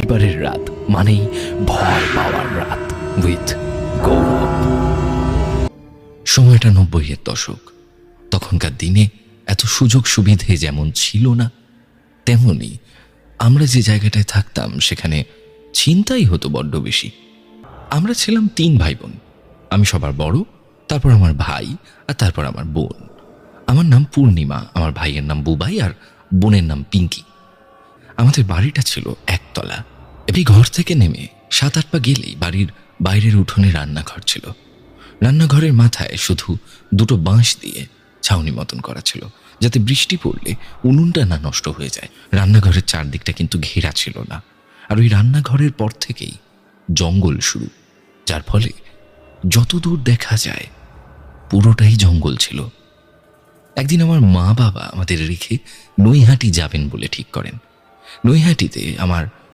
বুধবারের রাত মানেই ভয় পাওয়ার রাত উইথ গৌরব। সময়টা 90-এর দশক। তখনকার দিনে এত সুযোগ সুবিধে যেমন ছিল না, তেমনি আমরা যে জায়গাটায় থাকতাম সেখানে ছিনতাই হতো বড্ড বেশি। আমরা ছিলাম 3 ভাই বোন। আমি সবার বড়, তারপর আমার ভাই, আর তারপর আমার বোন। আমার নাম পূর্ণিমা, আমার ভাইয়ের নাম বুবাই, আর বোনের নাম পিঙ্কি। আমাদের বাড়িটা ছিল একতলা। এই ঘর থেকে নেমে 7-8 পা গেলেই বাড়ির বাইরের উঠোনে রান্নাঘর ছিল। রান্নাঘরের মাথায় শুধু 2টো বাঁশ দিয়ে ছাউনি মতন করা ছিল, যাতে বৃষ্টি পড়লে উনুনটা না নষ্ট হয়ে যায়। রান্নাঘরের চারদিকটা কিন্তু ঘেরা ছিল না, আর ওই রান্নাঘরের পর থেকেই জঙ্গল শুরু, যার ফলে যতদূর দেখা যায় পুরোটাই জঙ্গল ছিল। একদিন আমার মা বাবা আমাদের রেখে নৈহাটি যাবেন বলে ঠিক করেন। নৈহাটিতে আমার